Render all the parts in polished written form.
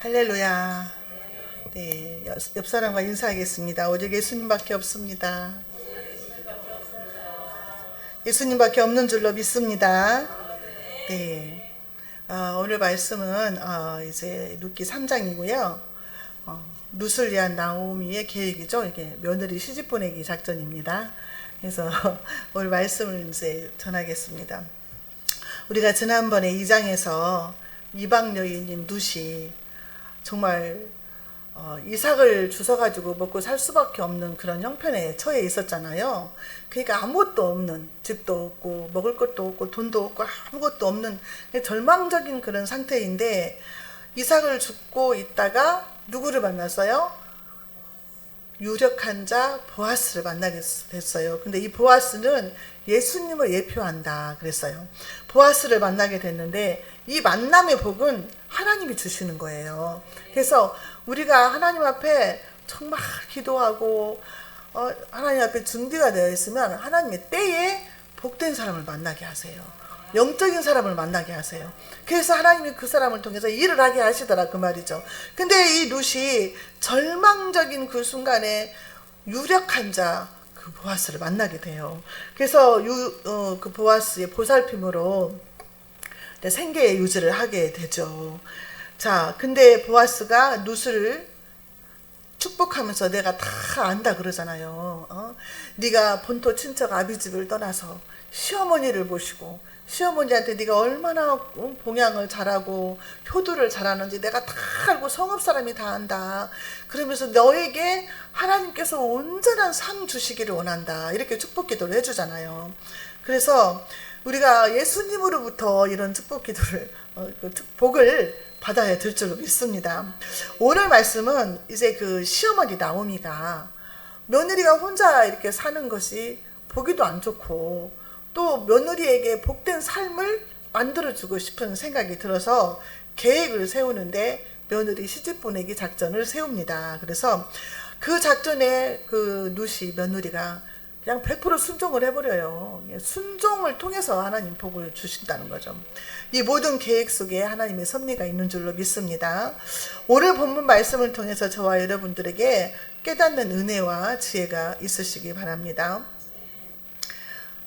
할렐루야. 네, 옆 사람과 인사하겠습니다. 오직 예수님밖에 없습니다. 예수님밖에 없는 줄로 믿습니다. 네, 오늘 말씀은 이제 룻기 3장이고요. 룻을 위한 나오미의 계획이죠. 이게 며느리 시집 보내기 작전입니다. 그래서 오늘 말씀을 이제 전하겠습니다. 우리가 지난번에 2장에서 이방 여인인 룻이 정말 이삭을 주워가지고 먹고 살 수밖에 없는 그런 형편에 처해 있었잖아요. 그러니까 아무것도 없는, 집도 없고 먹을 것도 없고 돈도 없고 아무것도 없는 절망적인 그런 상태인데, 이삭을 줍고 있다가 누구를 만났어요? 유력한 자 보아스를 만나게 됐어요. 근데 이 보아스는 예수님을 예표한다 그랬어요. 보아스를 만나게 됐는데 이 만남의 복은 하나님이 주시는 거예요. 그래서 우리가 하나님 앞에 정말 기도하고 하나님 앞에 준비가 되어 있으면 하나님의 때에 복된 사람을 만나게 하세요. 영적인 사람을 만나게 하세요. 그래서 하나님이 그 사람을 통해서 일을 하게 하시더라 그 말이죠. 근데 이 룻이 절망적인 그 순간에 유력한 자 그 보아스를 만나게 돼요. 그래서 그 보아스의 보살핌으로 생계의 유지를 하게 되죠. 자, 근데 보아스가 룻을 축복하면서 내가 다 안다 그러잖아요. 네가 본토 친척 아비집을 떠나서 시어머니를 모시고 시어머니한테 네가 얼마나 봉양을 잘하고 효도를 잘하는지 내가 다 알고 성읍 사람이 다 안다. 그러면서 너에게 하나님께서 온전한 상 주시기를 원한다. 이렇게 축복 기도를 해주잖아요. 그래서 우리가 예수님으로부터 이런 축복 기도를 복을 받아야 될 줄로 믿습니다. 오늘 말씀은 이제 그 시어머니 나오미가 며느리가 혼자 이렇게 사는 것이 보기도 안 좋고 또 며느리에게 복된 삶을 만들어주고 싶은 생각이 들어서 계획을 세우는데 며느리 시집 보내기 작전을 세웁니다. 그래서 그 작전에 그 룻이 며느리가 그냥 100% 순종을 해버려요. 순종을 통해서 하나님 복을 주신다는 거죠. 이 모든 계획 속에 하나님의 섭리가 있는 줄로 믿습니다. 오늘 본문 말씀을 통해서 저와 여러분들에게 깨닫는 은혜와 지혜가 있으시기 바랍니다.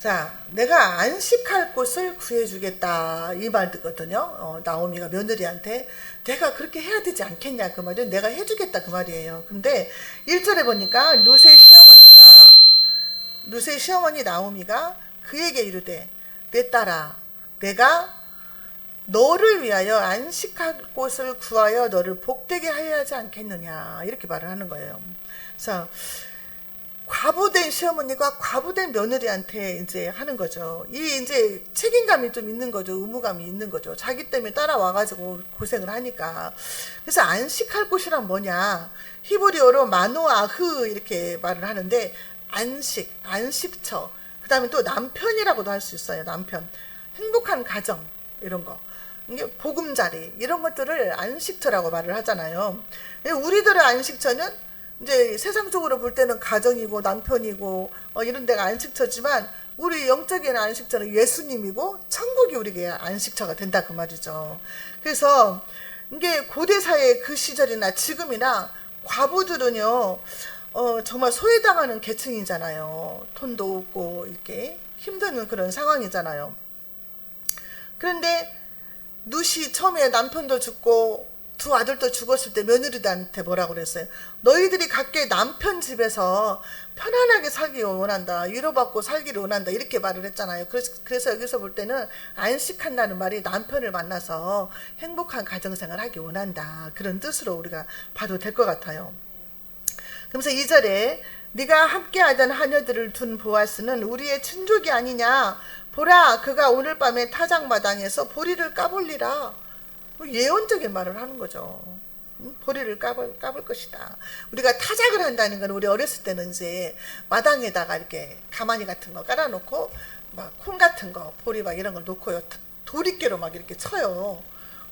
자, 내가 안식할 곳을 구해주겠다 이 말이거든요. 나오미가 며느리한테 내가 그렇게 해야 되지 않겠냐 그 말은 내가 해주겠다 그 말이에요. 근데 1절에 보니까 룻의 시어머니 나오미가 그에게 이르되 내 딸아 내가 너를 위하여 안식할 곳을 구하여 너를 복되게 하여야 하지 않겠느냐 이렇게 말을 하는 거예요. 그래서 과부된 시어머니가 과부된 며느리한테 이제 하는 거죠. 이 이제 책임감이 좀 있는 거죠. 의무감이 있는 거죠. 자기 때문에 따라와가지고 고생을 하니까. 그래서 안식할 곳이란 뭐냐? 히브리어로 마노아흐 이렇게 말을 하는데 안식처. 그 다음에 또 남편이라고도 할 수 있어요. 남편. 행복한 가정 이런 거. 이게 보금자리 이런 것들을 안식처라고 말을 하잖아요. 우리들의 안식처는 이제 세상적으로 볼 때는 가정이고 남편이고 이런 데가 안식처지만 우리 영적인 안식처는 예수님이고 천국이 우리에게 안식처가 된다 그 말이죠. 그래서 이게 고대사의 그 시절이나 지금이나 과부들은요 정말 소외당하는 계층이잖아요. 돈도 없고 이렇게 힘든 그런 상황이잖아요. 그런데 룻이 처음에 남편도 죽고 두 아들도 죽었을 때 며느리들한테 뭐라고 그랬어요? 너희들이 각기 남편 집에서 편안하게 살기 원한다. 위로받고 살기를 원한다. 이렇게 말을 했잖아요. 그래서 여기서 볼 때는 안식한다는 말이 남편을 만나서 행복한 가정생활을 하기 원한다. 그런 뜻으로 우리가 봐도 될 것 같아요. 그러면서 2절에 네가 함께하던 하녀들을 둔 보아스는 우리의 친족이 아니냐. 보라 그가 오늘 밤에 타작마당에서 보리를 까볼리라. 예언적인 말을 하는 거죠. 보리를 까볼 것이다. 우리가 타작을 한다는 건 우리 어렸을 때는 이제 마당에다가 이렇게 가마니 같은 거 깔아놓고 막 콩 같은 거, 보리 막 이런 걸 놓고요. 도리깨로 막 이렇게 쳐요.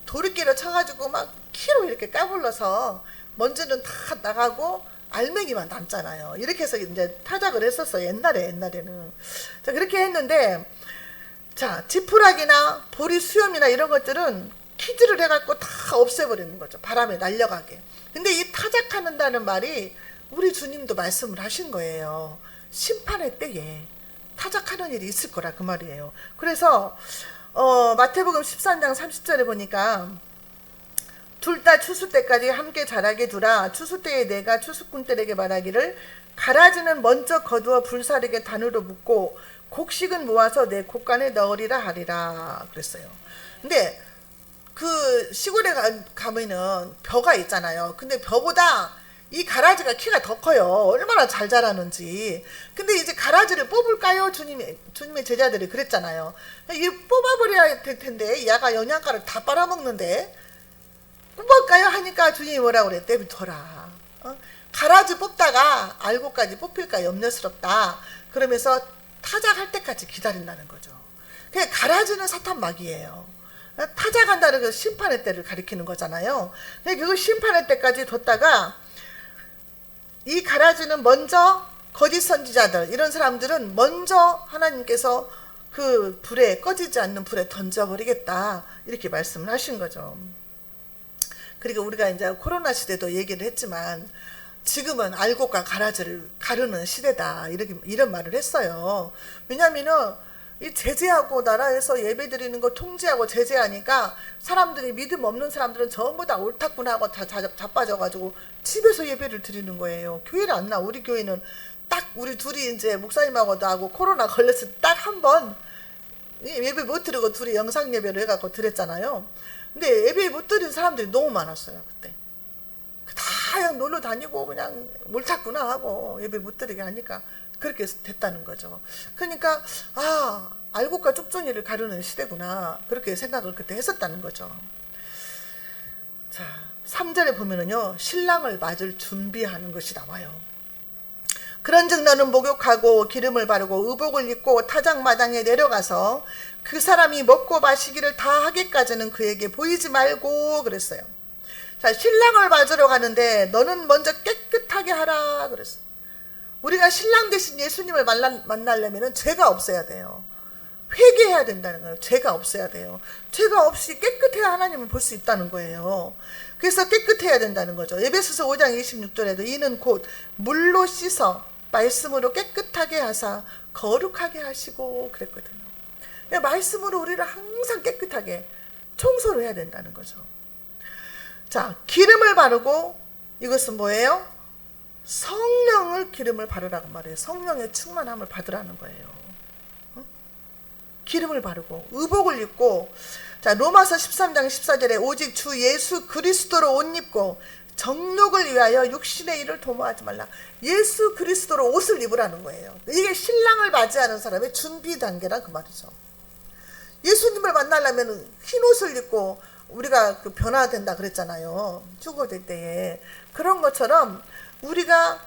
도리깨로 쳐가지고 막 키로 이렇게 까불러서 먼지는 다 나가고 알맹이만 남잖아요. 이렇게 해서 이제 타작을 했었어. 옛날에는. 자, 그렇게 했는데 자, 지푸라기나 보리 수염이나 이런 것들은 피드를 해갖고 다 없애버리는 거죠. 바람에 날려가게. 근데 이 타작하는다는 말이 우리 주님도 말씀을 하신 거예요. 심판의 때에 타작하는 일이 있을 거라 그 말이에요. 그래서 마태복음 13장 30절에 보니까 둘 다 추수 때까지 함께 자라게 두라. 추수 때에 내가 추수꾼들에게 말하기를 가라지는 먼저 거두어 불사르게 단으로 묶고 곡식은 모아서 내 곡간에 넣으리라 하리라 그랬어요. 근데 그 시골에 가면은 벼가 있잖아요. 근데 벼보다 이 가라지가 키가 더 커요. 얼마나 잘 자라는지. 근데 이제 가라지를 뽑을까요? 주님의 제자들이 그랬잖아요. 이 뽑아버려야 될 텐데 얘가 영양가를 다 빨아먹는데 뽑을까요? 하니까 주님이 뭐라고 그랬대? 둬라. 가라지 뽑다가 알고까지 뽑힐까 염려스럽다. 그러면서 타작할 때까지 기다린다는 거죠. 그냥 가라지는 사탄 마귀예요. 타작한다는 그 심판의 때를 가리키는 거잖아요. 그 심판의 때까지 뒀다가 이 가라지는 먼저 거짓 선지자들 이런 사람들은 먼저 하나님께서 그 불에 꺼지지 않는 불에 던져버리겠다 이렇게 말씀을 하신 거죠. 그리고 우리가 이제 코로나 시대도 얘기를 했지만 지금은 알곡과 가라지를 가르는 시대다 이런 말을 했어요. 왜냐하면은 이 제재하고 나라에서 예배 드리는 거 통제하고 제재하니까 사람들이 믿음 없는 사람들은 전부 다 옳다구나 하고 다 자빠져가지고 집에서 예배를 드리는 거예요. 교회를 안 나. 우리 교회는 딱 우리 둘이 이제 목사님하고도 하고 코로나 걸렸을 때 딱 한 번 예배 못 드리고 둘이 영상 예배를 해갖고 드렸잖아요. 근데 예배 못 드린 사람들이 너무 많았어요. 그때 다 그냥 놀러 다니고 그냥 옳다구나 하고 예배 못 드리게 하니까 그렇게 됐다는 거죠. 그러니까 알곡과 쪽종이를 가르는 시대구나 그렇게 생각을 그때 했었다는 거죠. 자, 3절에 보면은요 신랑을 맞을 준비하는 것이 나와요. 그런즉 너는 목욕하고 기름을 바르고 의복을 입고 타작마당에 내려가서 그 사람이 먹고 마시기를 다 하기까지는 그에게 보이지 말고 그랬어요. 자, 신랑을 맞으러 가는데 너는 먼저 깨끗하게 하라 그랬어요. 우리가 신랑 대신 예수님을 만나려면 죄가 없어야 돼요. 회개해야 된다는 거예요. 죄가 없어야 돼요. 죄가 없이 깨끗해야 하나님을 볼 수 있다는 거예요. 그래서 깨끗해야 된다는 거죠. 에베소서 5장 26절에도 이는 곧 물로 씻어 말씀으로 깨끗하게 하사 거룩하게 하시고 그랬거든요. 말씀으로 우리를 항상 깨끗하게 청소를 해야 된다는 거죠. 자, 기름을 바르고 이것은 뭐예요? 성령을 기름을 바르라고 말해요. 성령의 충만함을 받으라는 거예요. 기름을 바르고 의복을 입고 자 로마서 13장 14절에 오직 주 예수 그리스도로 옷 입고 정욕을 위하여 육신의 일을 도모하지 말라. 예수 그리스도로 옷을 입으라는 거예요. 이게 신랑을 맞이하는 사람의 준비 단계란 그 말이죠. 예수님을 만나려면 흰 옷을 입고 우리가 그 변화된다 그랬잖아요. 죽어질 때에. 그런 것처럼 우리가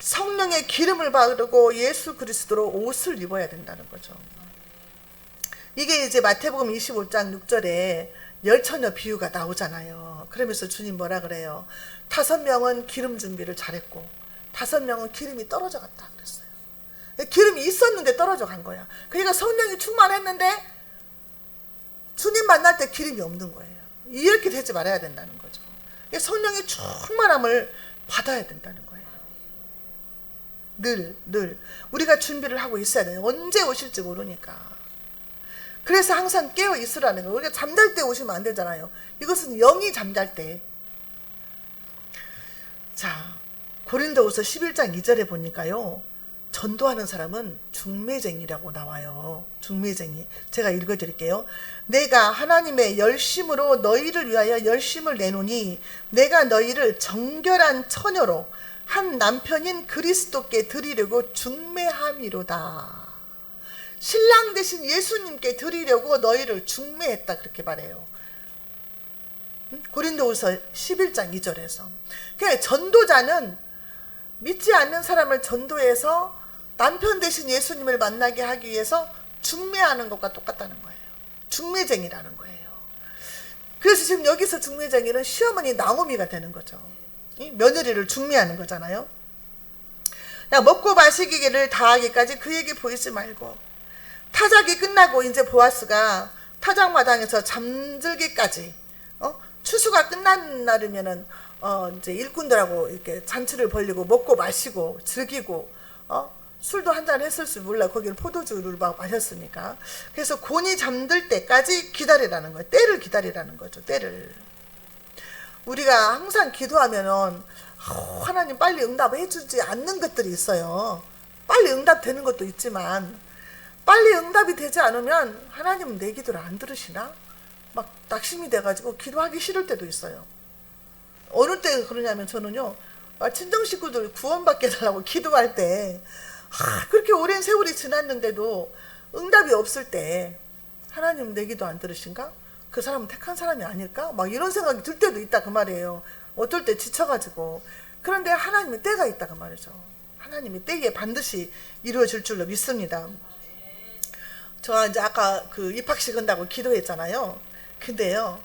성령의 기름을 바르고 예수 그리스도로 옷을 입어야 된다는 거죠. 이게 이제 마태복음 25장 6절에 열처녀 비유가 나오잖아요. 그러면서 주님 뭐라 그래요? 5명은 기름 준비를 잘했고 5명은 기름이 떨어져 갔다 그랬어요. 기름이 있었는데 떨어져 간 거야. 그러니까 성령이 충만했는데 주님 만날 때 기름이 없는 거예요. 이렇게 되지 말아야 된다는 거죠. 성령의 충만함을 받아야 된다는 거예요. 늘 우리가 준비를 하고 있어야 돼요. 언제 오실지 모르니까. 그래서 항상 깨어 있으라는 거예요. 우리가 잠잘 때 오시면 안 되잖아요. 이것은 영이 잠잘 때. 자, 고린도후서 11장 2절에 보니까요. 전도하는 사람은 중매쟁이라고 나와요. 중매쟁이. 제가 읽어드릴게요. 내가 하나님의 열심으로 너희를 위하여 열심을 내노니 내가 너희를 정결한 처녀로 한 남편인 그리스도께 드리려고 중매함이로다. 신랑 대신 예수님께 드리려고 너희를 중매했다 그렇게 말해요. 고린도후서 11장 2절에서. 그러니까 전도자는 믿지 않는 사람을 전도해서 남편 대신 예수님을 만나게 하기 위해서 중매하는 것과 똑같다는 거예요. 중매쟁이라는 거예요. 그래서 지금 여기서 중매쟁이는 시어머니 나오미가 되는 거죠. 며느리를 중매하는 거잖아요. 야, 먹고 마시기를 다하기까지 그에게 보이지 말고 타작이 끝나고 이제 보아스가 타작마당에서 잠들기까지, 추수가 끝난 날이면은 이제 일꾼들하고 이렇게 잔치를 벌리고 먹고 마시고 즐기고, 술도 한잔 했을지 몰라. 거기는 포도주를 막 마셨으니까. 그래서 곤이 잠들 때까지 기다리라는 거예요. 때를 기다리라는 거죠. 때를. 우리가 항상 기도하면은 하나님 빨리 응답해 주지 않는 것들이 있어요. 빨리 응답되는 것도 있지만, 빨리 응답이 되지 않으면 하나님은 내 기도를 안 들으시나? 막 낙심이 돼가지고 기도하기 싫을 때도 있어요. 어느 때 그러냐면 저는요, 친정 식구들 구원받게 해달라고 기도할 때, 그렇게 오랜 세월이 지났는데도 응답이 없을 때 하나님 내 기도 안 들으신가? 그 사람은 택한 사람이 아닐까? 막 이런 생각이 들 때도 있다 그 말이에요. 어떨 때 지쳐가지고. 그런데 하나님의 때가 있다 그 말이죠. 하나님의 때에 반드시 이루어질 줄로 믿습니다. 저 이제 아까 그 입학식 한다고 기도했잖아요. 근데요,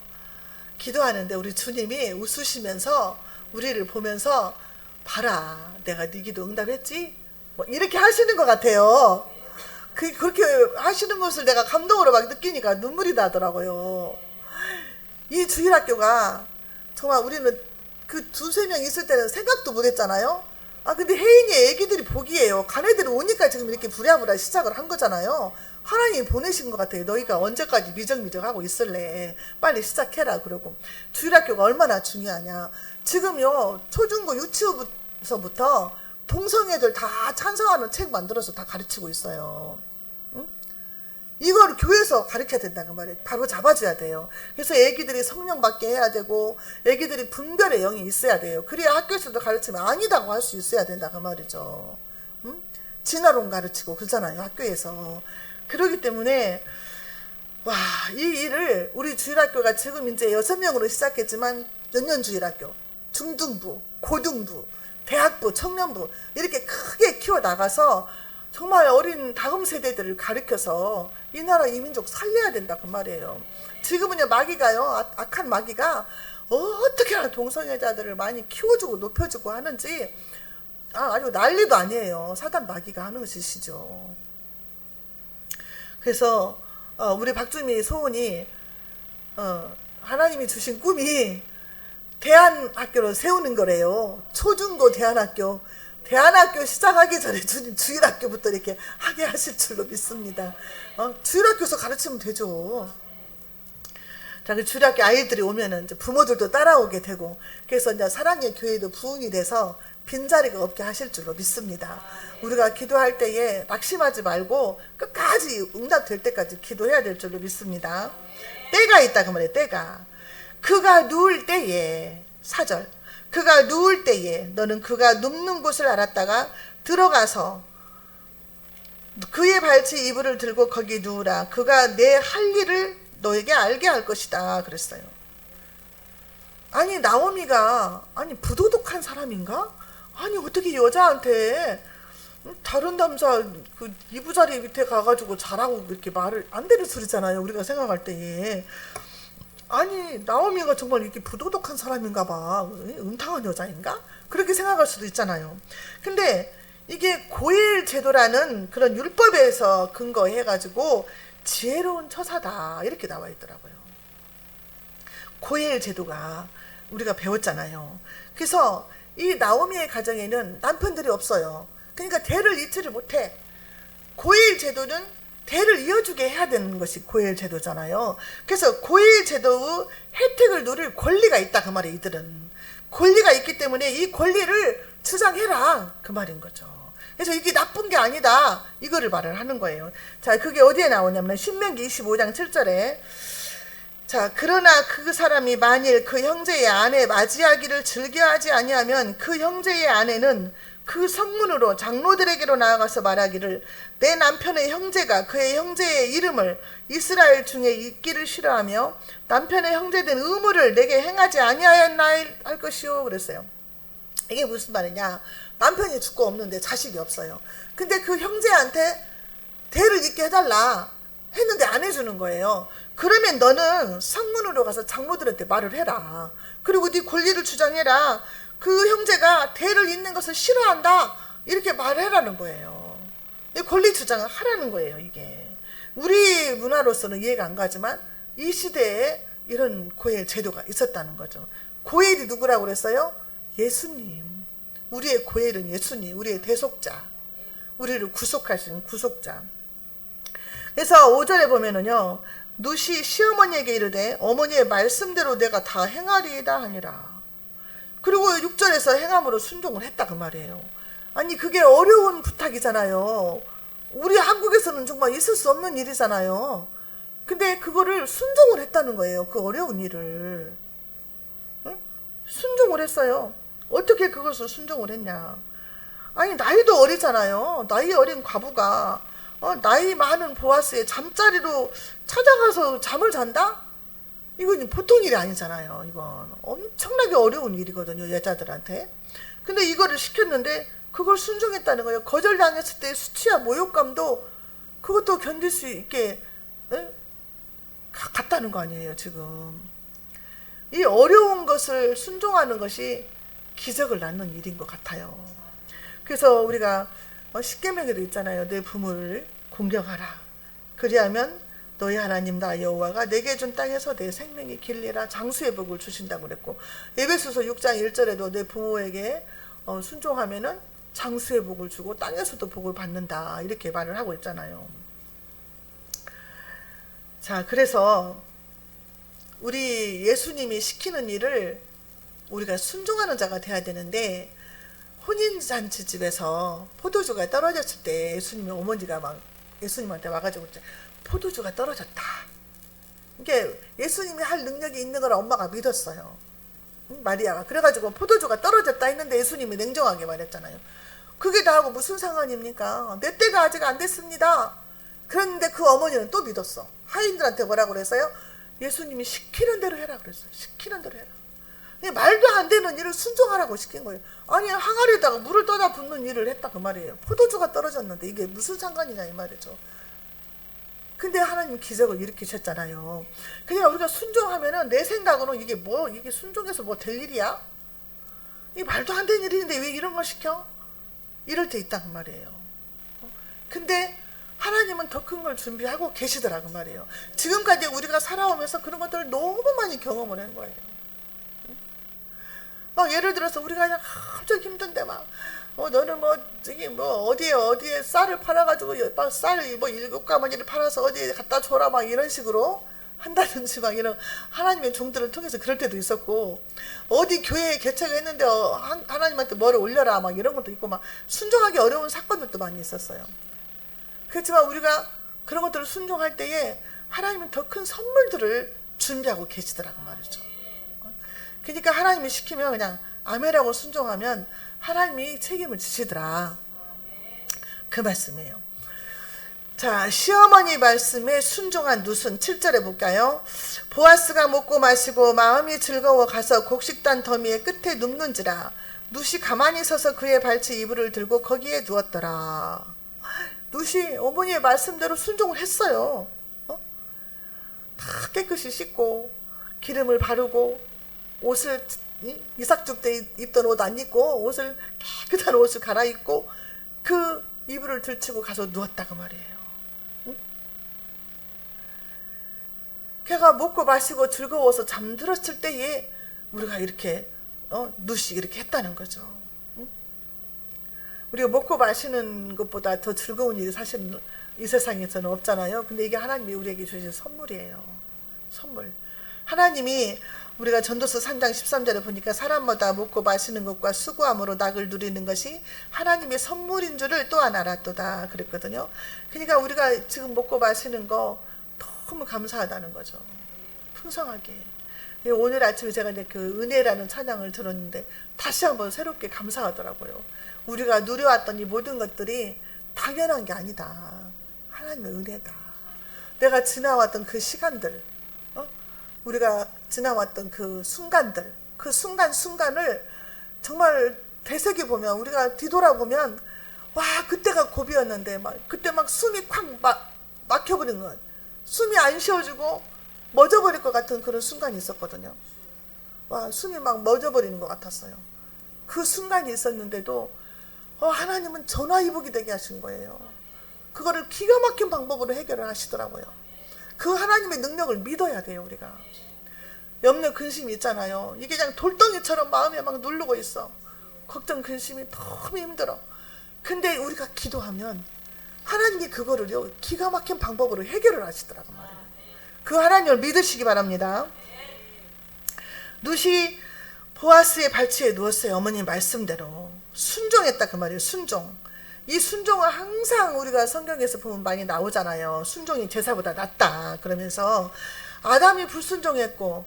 기도하는데 우리 주님이 웃으시면서 우리를 보면서, 봐라, 내가 네 기도 응답했지? 뭐 이렇게 하시는 것 같아요. 그렇게 하시는 것을 내가 감동으로 막 느끼니까 눈물이 나더라고요. 이 주일학교가 정말 우리는 그 두세 명 있을 때는 생각도 못 했잖아요. 근데 혜인이 애기들이 복이에요. 가네들이 오니까 지금 이렇게 부랴부랴 시작을 한 거잖아요. 하나님이 보내신 것 같아요. 너희가 언제까지 미적미적하고 있을래? 빨리 시작해라. 그러고. 주일학교가 얼마나 중요하냐. 지금요, 초중고 유치부서부터 동성애들 다 찬성하는 책 만들어서 다 가르치고 있어요. 응? 이걸 교회에서 가르쳐야 된다는 말이에요. 바로 잡아줘야 돼요. 그래서 애기들이 성령 받게 해야 되고, 애기들이 분별의 영이 있어야 돼요. 그래야 학교에서도 가르치면 아니다고 할 수 있어야 된다 그 말이죠. 응? 진화론 가르치고 그러잖아요, 학교에서. 그러기 때문에 이 일을 우리 주일학교가 지금 이제 6명으로 시작했지만 연년주일학교, 중등부, 고등부, 대학부, 청년부 이렇게 크게 키워나가서 정말 어린 다음 세대들을 가르쳐서 이 나라 이 민족 살려야 된다 그 말이에요. 지금은요, 마귀가요, 악한 마귀가 어떻게 하나 동성애자들을 많이 키워주고 높여주고 하는지 아주 난리도 아니에요. 사단 마귀가 하는 짓이죠. 그래서 우리 박주미 소원이 하나님이 주신 꿈이 대안학교를 세우는 거래요. 초중고 대안학교. 대안학교 시작하기 전에 주님 주일학교부터 이렇게 하게 하실 줄로 믿습니다. 주일학교에서 가르치면 되죠. 자, 그 주일학교 아이들이 오면은 이제 부모들도 따라오게 되고, 그래서 이제 사랑의 교회도 부흥이 돼서 빈자리가 없게 하실 줄로 믿습니다. 우리가 기도할 때에 낙심하지 말고 끝까지 응답될 때까지 기도해야 될 줄로 믿습니다. 때가 있다 그 말이에요. 때가. 그가 누울 때에, 4절, 그가 누울 때에 너는 그가 눕는 곳을 알았다가 들어가서 그의 발치 이불을 들고 거기 누우라. 그가 내 할 일을 너에게 알게 할 것이다 그랬어요. 아니, 나오미가 부도덕한 사람인가? 아니, 어떻게 여자한테 다른 남자 그 이부자리 밑에 가가지고 자라고 이렇게 말을 안 되는 소리잖아요, 우리가 생각할 때에. 아니, 나오미가 정말 이렇게 부도덕한 사람인가 봐, 음탕한 여자인가? 그렇게 생각할 수도 있잖아요. 근데 이게 고엘 제도라는 그런 율법에서 근거해가지고 지혜로운 처사다 이렇게 나와 있더라고요. 고엘 제도가 우리가 배웠잖아요. 그래서 이 나오미의 가정에는 남편들이 없어요. 그러니까 대를 잇지를 못해. 고엘 제도는 대를 이어주게 해야 되는 것이 고엘 제도잖아요. 그래서 고엘 제도의 혜택을 누릴 권리가 있다 그 말이에요. 이들은 권리가 있기 때문에 이 권리를 주장해라 그 말인 거죠. 그래서 이게 나쁜 게 아니다 이거를 말을 하는 거예요. 자, 그게 어디에 나오냐면 신명기 25장 7절에, 자, 그러나 그 사람이 만일 그 형제의 아내 맞이하기를 즐겨하지 아니하면 그 형제의 아내는 그 성문으로 장로들에게로 나아가서 말하기를 내 남편의 형제가 그의 형제의 이름을 이스라엘 중에 잊기를 싫어하며 남편의 형제된 의무를 내게 행하지 아니하였나 할 것이요 그랬어요. 이게 무슨 말이냐, 남편이 죽고 없는데 자식이 없어요. 근데 그 형제한테 대를 잇게 해달라 했는데 안 해주는 거예요. 그러면 너는 성문으로 가서 장로들한테 말을 해라. 그리고 네 권리를 주장해라. 그 형제가 대를 잇는 것을 싫어한다 이렇게 말해라는 거예요. 권리 주장을 하라는 거예요. 이게 우리 문화로서는 이해가 안 가지만 이 시대에 이런 고엘 제도가 있었다는 거죠. 고엘이 누구라고 그랬어요? 예수님. 우리의 고엘은 예수님, 우리의 대속자, 우리를 구속하신 구속자. 그래서 5절에 보면은요, 룻이 시어머니에게 이르되 어머니의 말씀대로 내가 다 행하리이다 하니라. 그리고 6절에서 행함으로 순종을 했다 그 말이에요. 아니 그게 어려운 부탁이잖아요. 우리 한국에서는 정말 있을 수 없는 일이잖아요. 근데 그거를 순종을 했다는 거예요. 그 어려운 일을. 응? 순종을 했어요. 어떻게 그것을 순종을 했냐. 아니 나이도 어리잖아요. 나이 어린 과부가 나이 많은 보아스의 잠자리로 찾아가서 잠을 잔다? 이건 보통 일이 아니잖아요. 이건 엄청나게 어려운 일이거든요. 여자들한테. 근데 이거를 시켰는데 그걸 순종했다는 거예요. 거절당했을 때 수치와 모욕감도 그것도 견딜 수 있게 갔다는 거 아니에요. 지금 이 어려운 것을 순종하는 것이 기적을 낳는 일인 것 같아요. 그래서 우리가 십계명에도 있잖아요. 내 부모를 공경하라. 그리하면 너희 하나님 나 여호와가 내게 준 땅에서 내 생명이 길리라. 장수의 복을 주신다고 그랬고, 에베소서 6장 1절에도 내 부모에게 순종하면은 장수의 복을 주고 땅에서도 복을 받는다 이렇게 말을 하고 있잖아요. 자, 그래서 우리 예수님이 시키는 일을 우리가 순종하는 자가 돼야 되는데, 혼인잔치집에서 포도주가 떨어졌을 때 예수님의 어머니가 막 예수님한테 와가지고 포도주가 떨어졌다. 이게 예수님이 할 능력이 있는 걸 엄마가 믿었어요. 마리아가. 그래가지고 포도주가 떨어졌다 했는데 예수님이 냉정하게 말했잖아요. 그게 나하고 무슨 상관입니까? 내 때가 아직 안 됐습니다. 그런데 그 어머니는 또 믿었어. 하인들한테 뭐라고 그랬어요? 예수님이 시키는 대로 해라 그랬어요. 시키는 대로 해라. 말도 안 되는 일을 순종하라고 시킨 거예요. 아니 항아리에다가 물을 떠다 붓는 일을 했다 그 말이에요. 포도주가 떨어졌는데 이게 무슨 상관이냐 이 말이죠. 근데 하나님 기적을 일으키셨잖아요. 그냥 우리가 순종하면은 내 생각으로는 이게 순종해서 뭐 될 일이야? 이 말도 안 되는 일인데 왜 이런 걸 시켜? 이럴 때 있다 그 말이에요. 근데 하나님은 더 큰 걸 준비하고 계시더라 그 말이에요. 지금까지 우리가 살아오면서 그런 것들을 너무 많이 경험을 한 거예요. 막 예를 들어서 우리가 그냥 갑자기 힘든데 막 너는 저기 어디에 쌀을 팔아가지고 쌀 7가마니를 팔아서 어디에 갖다 줘라 막 이런 식으로 한다든지 막 이런 하나님의 종들을 통해서 그럴 때도 있었고, 어디 교회에 개척을 했는데 하나님한테 뭐를 올려라 막 이런 것도 있고, 막 순종하기 어려운 사건들도 많이 있었어요. 그렇지만 우리가 그런 것들을 순종할 때에 하나님은 더 큰 선물들을 준비하고 계시더라고 말이죠. 그러니까 하나님이 시키면 그냥 아멘하고 순종하면 하나님이 책임을 지시더라 그 말씀이에요. 자, 시어머니 말씀에 순종한 룻은 7절에 볼까요? 보아스가 먹고 마시고 마음이 즐거워 가서 곡식단 더미의 끝에 눕는지라 룻이 가만히 서서 그의 발치 이불을 들고 거기에 누웠더라. 룻이 어머니의 말씀대로 순종을 했어요. 다 깨끗이 씻고 기름을 바르고 옷을 이삭죽 때 입던 옷 안 입고 옷을 깨끗한 옷을 갈아입고 그 이불을 들치고 가서 누웠다 그 말이에요. 응? 걔가 먹고 마시고 즐거워서 잠들었을 때에 우리가 이렇게 룻이 이렇게 했다는 거죠. 응? 우리가 먹고 마시는 것보다 더 즐거운 일이 사실 이 세상에서는 없잖아요. 근데 이게 하나님이 우리에게 주신 선물이에요. 선물. 하나님이 우리가 전도서 3장 13절에 보니까 사람마다 먹고 마시는 것과 수고함으로 낙을 누리는 것이 하나님의 선물인 줄을 또한 알았도다 그랬거든요. 그러니까 우리가 지금 먹고 마시는 거 너무 감사하다는 거죠. 풍성하게. 오늘 아침에 제가 이제 그 은혜라는 찬양을 들었는데 다시 한번 새롭게 감사하더라고요. 우리가 누려왔던 이 모든 것들이 당연한 게 아니다. 하나님의 은혜다. 내가 지나왔던 그 시간들, 우리가 지나왔던 그 순간들, 그 순간을 정말 되새겨보면, 우리가 뒤돌아보면 와 그때가 고비였는데 그때 막 숨이 콱 막혀버린 것, 숨이 안 쉬어지고 멎어버릴 것 같은 그런 순간이 있었거든요. 와 숨이 막 멎어버리는 것 같았어요. 그 순간이 있었는데도 하나님은 전화위복이 되게 하신 거예요. 그거를 기가 막힌 방법으로 해결을 하시더라고요. 그 하나님의 능력을 믿어야 돼요. 우리가 염려 근심이 있잖아요. 이게 그냥 돌덩이처럼 마음에 막 누르고 있어. 걱정 근심이 너무 힘들어. 근데 우리가 기도하면 하나님이 그거를요 기가 막힌 방법으로 해결을 하시더라고 말이에요. 그 하나님을 믿으시기 바랍니다. 룻이 보아스의 발치에 누웠어요. 어머니 말씀대로 순종했다 그 말이에요. 순종. 이 순종은 항상 우리가 성경에서 보면 많이 나오잖아요. 순종이 제사보다 낫다 그러면서 아담이 불순종했고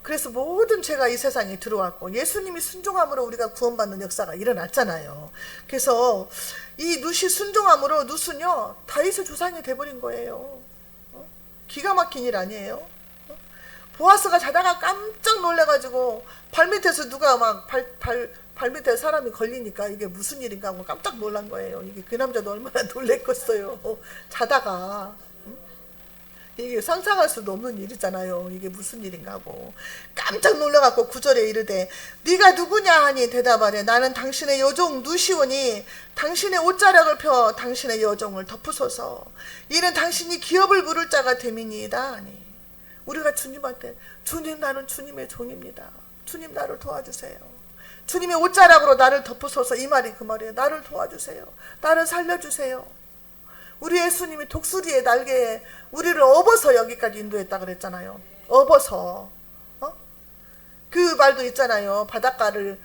그래서 모든 죄가 이 세상에 들어왔고 예수님이 순종함으로 우리가 구원받는 역사가 일어났잖아요. 그래서 이 룻이 순종함으로 룻은요 다윗의 조상이 돼버린 거예요. 기가 막힌 일 아니에요? 보아스가 자다가 깜짝 놀래가지고 발밑에서 누가 막 발밑에 사람이 걸리니까 이게 무슨 일인가 하고 깜짝 놀란 거예요. 이게 그 남자도 얼마나 놀랬겠어요. 자다가 이게 상상할 수도 없는 일이잖아요. 이게 무슨 일인가 하고 깜짝 놀라갖고 9절에 이르되 네가 누구냐 하니 대답하되 나는 당신의 여종 룻이오니 당신의 옷자락을 펴 당신의 여종을 덮으소서. 이는 당신이 기업을 부를 자가 됨이니이다 하니. 우리가 주님한테 주님 나는 주님의 종입니다. 주님 나를 도와주세요. 주님의 옷자락으로 나를 덮으소서. 이 말이 그 말이에요. 나를 도와주세요. 나를 살려주세요. 우리 예수님이 독수리의 날개에 우리를 업어서 여기까지 인도했다 그랬잖아요. 업어서 그 말도 있잖아요. 바닷가를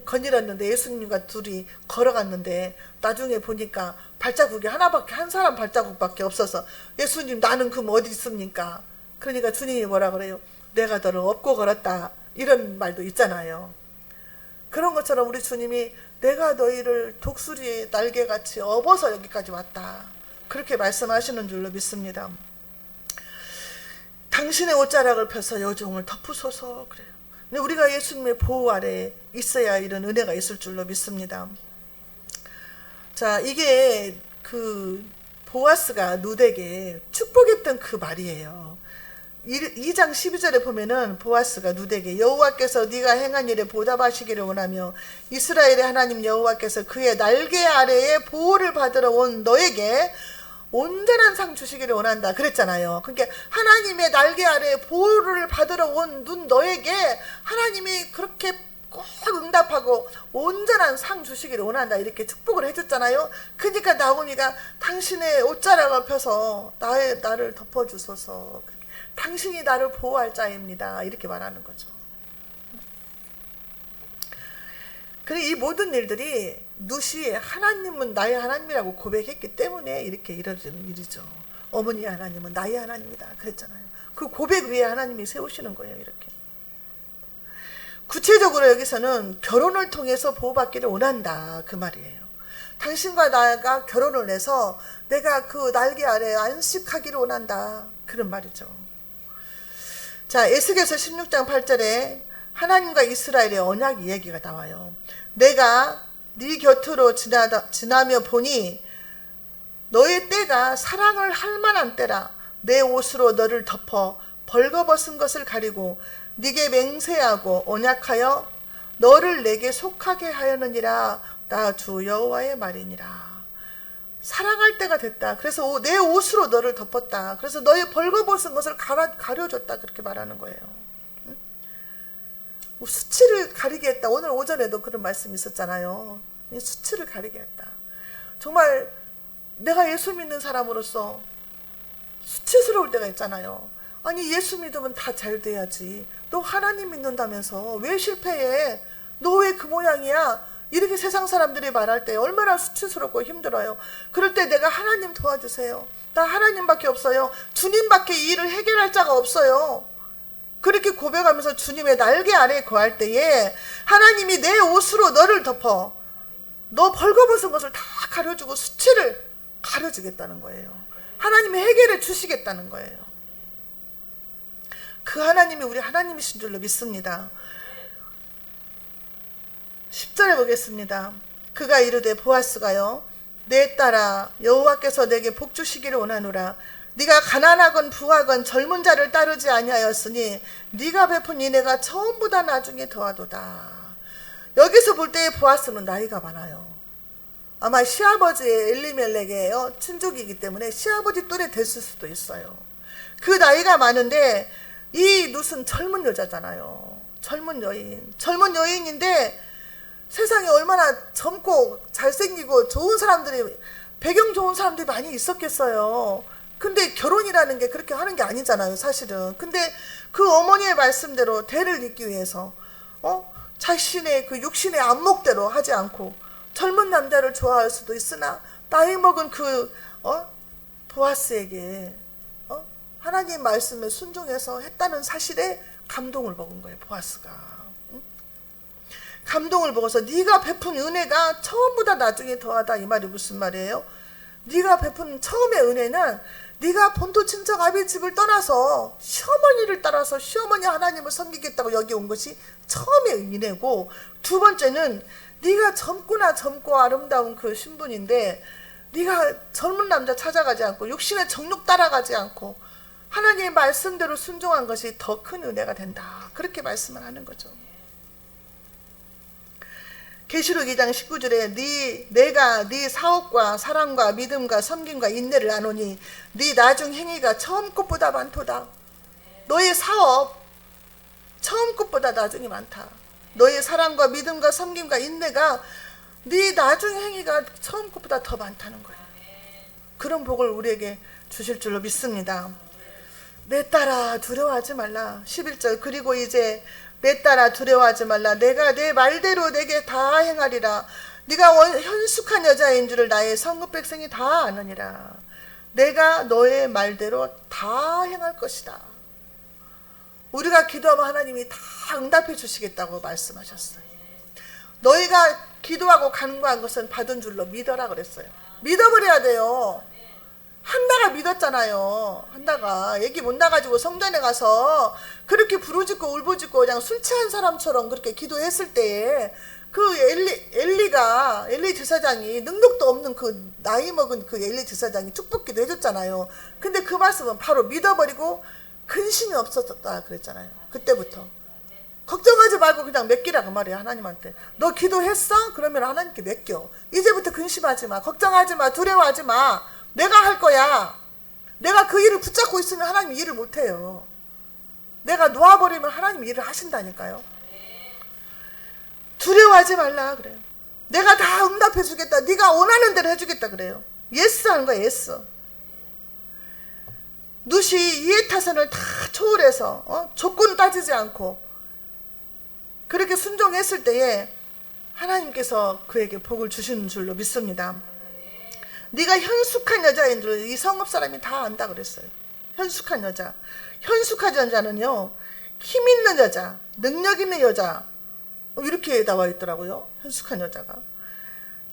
거닐었는데 예수님과 둘이 걸어갔는데 나중에 보니까 발자국이 하나밖에 한 사람 발자국밖에 없어서 예수님 나는 그럼 어디 있습니까? 그러니까 주님이 뭐라 그래요? 내가 너를 업고 걸었다. 이런 말도 있잖아요. 그런 것처럼 우리 주님이 내가 너희를 독수리의 날개같이 업어서 여기까지 왔다. 그렇게 말씀하시는 줄로 믿습니다. 당신의 옷자락을 펴서 여종을 덮으소서 그래요. 근데 우리가 예수님의 보호 아래 있어야 이런 은혜가 있을 줄로 믿습니다. 자, 이게 그 보아스가 룻에게 축복했던 그 말이에요. 2장 12절에 보면은 보아스가 룻에게 여호와께서 네가 행한 일에 보답하시기를 원하며 이스라엘의 하나님 여호와께서 그의 날개 아래에 보호를 받으러 온 너에게 온전한 상 주시기를 원한다 그랬잖아요. 그러니까 하나님의 날개 아래에 보호를 받으러 온 너에게 하나님이 그렇게 꼭 응답하고 온전한 상 주시기를 원한다 이렇게 축복을 해줬잖아요. 그러니까 나오미가 당신의 옷자락을 펴서 나를 덮어주소서. 당신이 나를 보호할 자입니다. 이렇게 말하는 거죠. 그리고 이 모든 일들이 룻이 하나님은 나의 하나님이라고 고백했기 때문에 이렇게 이루어지는 일이죠. 어머니 하나님은 나의 하나님이다 그랬잖아요. 그 고백 위에 하나님이 세우시는 거예요. 이렇게 구체적으로 여기서는 결혼을 통해서 보호받기를 원한다 그 말이에요. 당신과 나가 결혼을 해서 내가 그 날개 아래 안식하기를 원한다 그런 말이죠. 자, 에스겔서 16장 8절에 하나님과 이스라엘의 언약 이야기가 나와요. 내가 네 곁으로 지나며 보니 너의 때가 사랑을 할 만한 때라. 내 옷으로 너를 덮어 벌거벗은 것을 가리고 네게 맹세하고 언약하여 너를 내게 속하게 하였느니라. 나 주 여호와의 말이니라. 사랑할 때가 됐다. 그래서 내 옷으로 너를 덮었다. 그래서 너의 벌거벗은 것을 가려줬다. 그렇게 말하는 거예요. 응? 수치를 가리게 했다. 오늘 오전에도 그런 말씀이 있었잖아요. 수치를 가리게 했다. 정말 내가 예수 믿는 사람으로서 수치스러울 때가 있잖아요. 아니 예수 믿으면 다 잘 돼야지. 너 하나님 믿는다면서 왜 실패해? 너 왜 그 모양이야? 이렇게 세상 사람들이 말할 때 얼마나 수치스럽고 힘들어요. 그럴 때 내가 하나님 도와주세요. 나 하나님밖에 없어요. 주님밖에 이 일을 해결할 자가 없어요. 그렇게 고백하면서 주님의 날개 아래에 거할 때에 하나님이 내 옷으로 너를 덮어 너 벌거벗은 것을 다 가려주고 수치를 가려주겠다는 거예요. 하나님이 해결해 주시겠다는 거예요. 그 하나님이 우리 하나님이신 줄로 믿습니다. 10절에 보겠습니다. 그가 이르되 보아스가요 내 딸아 여호와께서 내게 복 주시기를 원하노라. 네가 가난하건 부하건 젊은 자를 따르지 아니하였으니 네가 베푼 인애가 처음보다 나중에 더하도다. 여기서 볼 때의 보아스는 나이가 많아요. 아마 시아버지의 엘리멜렉의 친족이기 때문에 시아버지 또래 됐을 수도 있어요. 그 나이가 많은데 이 룻은 젊은 여자잖아요. 젊은 여인인데 세상에 얼마나 젊고 잘생기고 좋은 사람들이, 배경 좋은 사람들이 많이 있었겠어요. 근데 결혼이라는 게 그렇게 하는 게 아니잖아요, 사실은. 근데 그 어머니의 말씀대로 대를 잇기 위해서 자신의 그 육신의 안목대로 하지 않고 젊은 남자를 좋아할 수도 있으나 나이 먹은 그 보아스에게 하나님 말씀에 순종해서 했다는 사실에 감동을 먹은 거예요, 보아스가. 감동을 먹어서 네가 베푼 은혜가 처음보다 나중에 더하다, 이 말이 무슨 말이에요? 네가 베푼 처음의 은혜는 네가 본토 친척 아비 집을 떠나서 시어머니를 따라서 시어머니 하나님을 섬기겠다고 여기 온 것이 처음의 은혜고, 두 번째는 네가 젊고 아름다운 그 신분인데 네가 젊은 남자 찾아가지 않고 육신의 정욕 따라가지 않고 하나님의 말씀대로 순종한 것이 더 큰 은혜가 된다, 그렇게 말씀을 하는 거죠. 계시록 2장 19절에 내가 네 사업과 사랑과 믿음과 섬김과 인내를 아노니 네 나중 행위가 처음 것보다 많도다. 너의 사업 처음 것보다 나중이 많다. 너의 사랑과 믿음과 섬김과 인내가 네 나중 행위가 처음 것보다 더 많다는 거예요. 그런 복을 우리에게 주실 줄로 믿습니다. 내 딸아 두려워하지 말라. 11절 그리고 이제 내 딸아 두려워하지 말라. 내가 내 말대로 내게 다 행하리라. 네가 현숙한 여자인 줄을 나의 성읍 백성이 다 아느니라. 내가 너의 말대로 다 행할 것이다. 우리가 기도하면 하나님이 다 응답해 주시겠다고 말씀하셨어요. 너희가 기도하고 간구한 것은 받은 줄로 믿어라 그랬어요. 믿어버려야 돼요. 한나가 믿었잖아요. 한나가 애기 못 낳아가지고 성전에 가서 그렇게 부르짖고 울부짖고 그냥 술 취한 사람처럼 그렇게 기도했을 때에 그 엘리 제사장이, 능력도 없는 그 나이 먹은 그 엘리 제사장이 축복기도 해줬잖아요. 근데 그 말씀은 바로 믿어버리고 근심이 없어졌다 그랬잖아요. 그때부터 걱정하지 말고 그냥 맡기라 그 말이에요. 하나님한테 너 기도했어? 그러면 하나님께 맡겨. 이제부터 근심하지 마, 걱정하지 마, 두려워하지 마. 내가 할 거야. 내가 그 일을 붙잡고 있으면 하나님이 일을 못해요. 내가 놓아버리면 하나님이 일을 하신다니까요. 두려워하지 말라 그래요. 내가 다 응답해 주겠다. 네가 원하는 대로 해주겠다 그래요. 예스 하는 거야, 예스. 룻이 이해타산을 다 초월해서 조건 따지지 않고 그렇게 순종했을 때에 하나님께서 그에게 복을 주시는 줄로 믿습니다. 네가 현숙한 여자인 줄 이 성읍 사람이 다 안다 그랬어요. 현숙한 여자. 현숙한 여자는요, 힘 있는 여자, 능력 있는 여자, 이렇게 나와 있더라고요. 현숙한 여자가.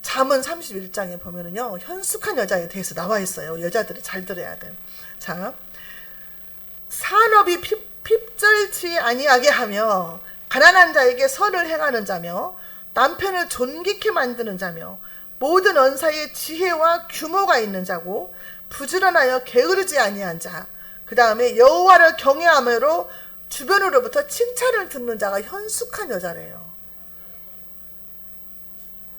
잠언 31장에 보면은요, 현숙한 여자에 대해서 나와 있어요. 여자들이 잘 들어야 돼. 자, 산업이 핍절치 아니하게 하며 가난한 자에게 선을 행하는 자며 남편을 존귀케 만드는 자며 모든 언사에 지혜와 규모가 있는 자고 부지런하여 게으르지 아니한 자, 그 다음에 여호와를 경외함으로 주변으로부터 칭찬을 듣는 자가 현숙한 여자래요.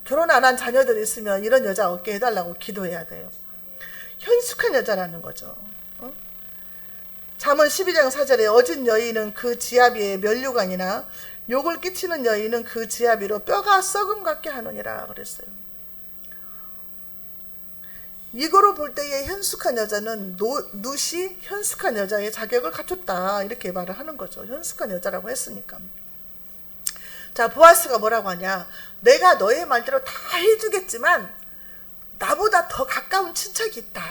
결혼 안 한 자녀들이 있으면 이런 여자 얻게 해달라고 기도해야 돼요. 현숙한 여자라는 거죠. 잠언 12장 4절에 어진 여인은 그 지아비의 면류관이나 욕을 끼치는 여인은 그 지아비로 뼈가 썩음 같게 하느니라 그랬어요. 이거로 볼 때의 현숙한 여자는 룻이 현숙한 여자의 자격을 갖췄다 이렇게 말을 하는 거죠. 현숙한 여자라고 했으니까. 자, 보아스가 뭐라고 하냐, 내가 너의 말대로 다 해주겠지만 나보다 더 가까운 친척이 있다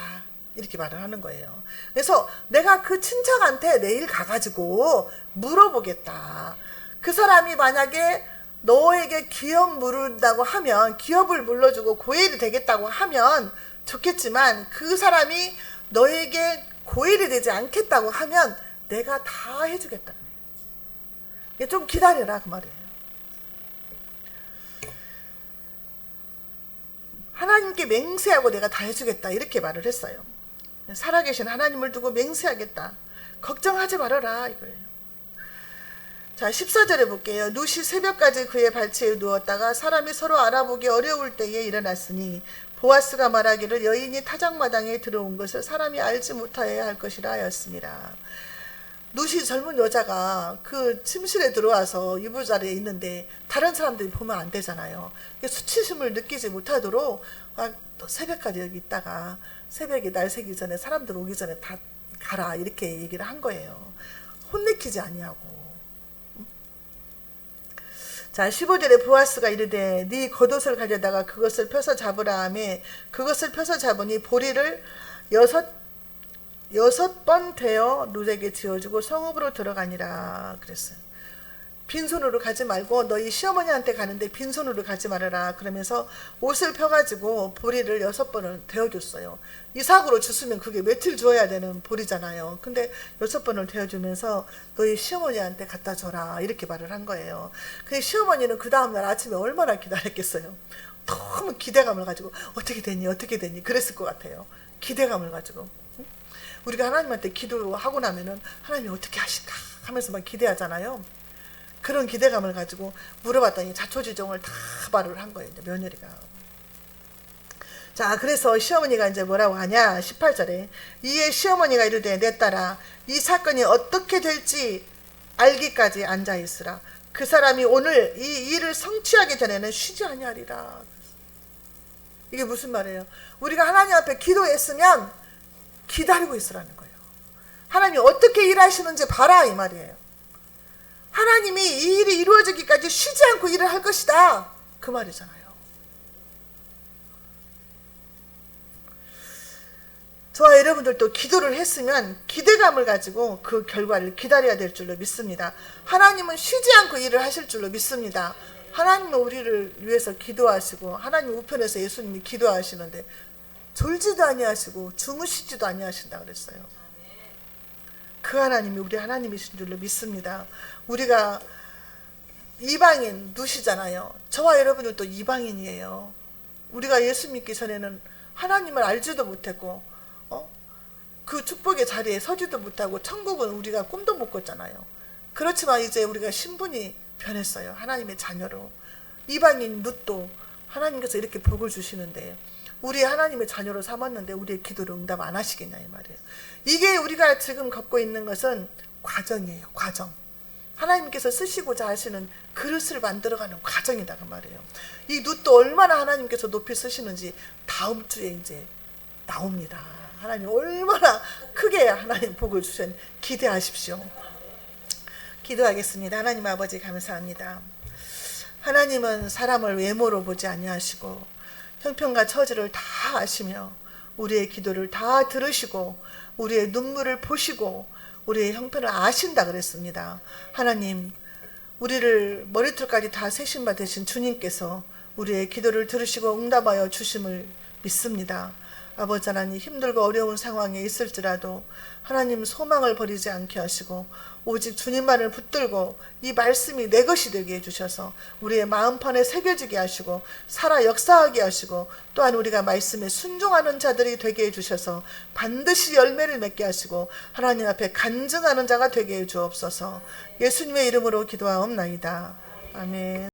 이렇게 말을 하는 거예요. 그래서 내가 그 친척한테 내일 가가지고 물어보겠다. 그 사람이 만약에 너에게 기업 물은다고 하면, 기업을 물러주고 고엘이 되겠다고 하면 좋겠지만 그 사람이 너에게 고엘이 되지 않겠다고 하면 내가 다 해주겠다. 좀 기다려라 그 말이에요. 하나님께 맹세하고 내가 다 해주겠다 이렇게 말을 했어요. 살아계신 하나님을 두고 맹세하겠다. 걱정하지 말아라 이거예요. 자, 14절에 볼게요. 룻이 새벽까지 그의 발치에 누웠다가 사람이 서로 알아보기 어려울 때에 일어났으니 보아스가 말하기를 여인이 타작마당에 들어온 것을 사람이 알지 못하여야 할 것이라 하였습니다. 룻이 젊은 여자가 그 침실에 들어와서 이불자리에 있는데 다른 사람들이 보면 안 되잖아요. 수치심을 느끼지 못하도록 또 새벽까지 여기 있다가 새벽에 날 새기 전에 사람들 오기 전에 다 가라 이렇게 얘기를 한 거예요. 혼내키지 아니하고. 자, 15절에 보아스가 이르되 네 겉옷을 가져다가 그것을 펴서 잡으라 하매 그것을 펴서 잡으니 보리를 여섯 번 되어 룻에게 지어주고 성읍으로 들어가니라 그랬어요. 빈손으로 가지 말고 너희 시어머니한테 가는데 빈손으로 가지 말아라 그러면서 옷을 펴가지고 보리를 6번을 데워줬어요. 이삭으로 주스면 그게 며칠 주어야 되는 보리잖아요. 근데 6번을 데워주면서 너희 시어머니한테 갖다 줘라 이렇게 말을 한 거예요. 근데 시어머니는 그 다음날 아침에 얼마나 기다렸겠어요. 너무 기대감을 가지고 어떻게 됐니 그랬을 것 같아요. 기대감을 가지고. 우리가 하나님한테 기도하고 나면은 하나님이 어떻게 하실까 하면서 막 기대하잖아요. 그런 기대감을 가지고 물어봤더니 자초지종을 다 말을 한 거예요. 이제 며느리가. 자, 그래서 시어머니가 이제 뭐라고 하냐? 18절에 이에 시어머니가 이르되 내 딸아 이 사건이 어떻게 될지 알기까지 앉아 있으라. 그 사람이 오늘 이 일을 성취하기 전에는 쉬지 아니하리라. 이게 무슨 말이에요? 우리가 하나님 앞에 기도했으면 기다리고 있으라는 거예요. 하나님이 어떻게 일하시는지 봐라 이 말이에요. 하나님이 이 일이 이루어지기까지 쉬지 않고 일을 할 것이다 그 말이잖아요. 저와 여러분들도 기도를 했으면 기대감을 가지고 그 결과를 기다려야 될 줄로 믿습니다. 하나님은 쉬지 않고 일을 하실 줄로 믿습니다. 하나님은 우리를 위해서 기도하시고 하나님 우편에서 예수님이 기도하시는데 졸지도 아니하시고 주무시지도 아니하신다 그랬어요. 그 하나님이 우리 하나님이신 줄로 믿습니다. 우리가 이방인 룻이잖아요. 저와 여러분들도 이방인이에요. 우리가 예수 믿기 전에는 하나님을 알지도 못했고 그 축복의 자리에 서지도 못하고 천국은 우리가 꿈도 못 꿨잖아요. 그렇지만 이제 우리가 신분이 변했어요. 하나님의 자녀로. 이방인 룻도 하나님께서 이렇게 복을 주시는데 우리 하나님의 자녀로 삼았는데 우리의 기도를 응답 안 하시겠냐 이 말이에요. 이게 우리가 지금 겪고 있는 것은 과정이에요. 과정. 하나님께서 쓰시고자 하시는 그릇을 만들어가는 과정이다 그 말이에요. 이 룻도 얼마나 하나님께서 높이 쓰시는지 다음 주에 이제 나옵니다. 하나님 얼마나 크게 하나님 복을 주셨는지 기대하십시오. 기도하겠습니다. 하나님 아버지 감사합니다. 하나님은 사람을 외모로 보지 아니하시고 형편과 처지를 다 아시며 우리의 기도를 다 들으시고 우리의 눈물을 보시고 우리의 형편을 아신다 그랬습니다. 하나님 우리를 머리털까지 다 세신 바 되신 주님께서 우리의 기도를 들으시고 응답하여 주심을 믿습니다. 아버지 하나님 힘들고 어려운 상황에 있을지라도 하나님 소망을 버리지 않게 하시고 오직 주님만을 붙들고 이 말씀이 내 것이 되게 해주셔서 우리의 마음판에 새겨지게 하시고 살아 역사하게 하시고 또한 우리가 말씀에 순종하는 자들이 되게 해주셔서 반드시 열매를 맺게 하시고 하나님 앞에 간증하는 자가 되게 해주옵소서. 예수님의 이름으로 기도하옵나이다. 아멘.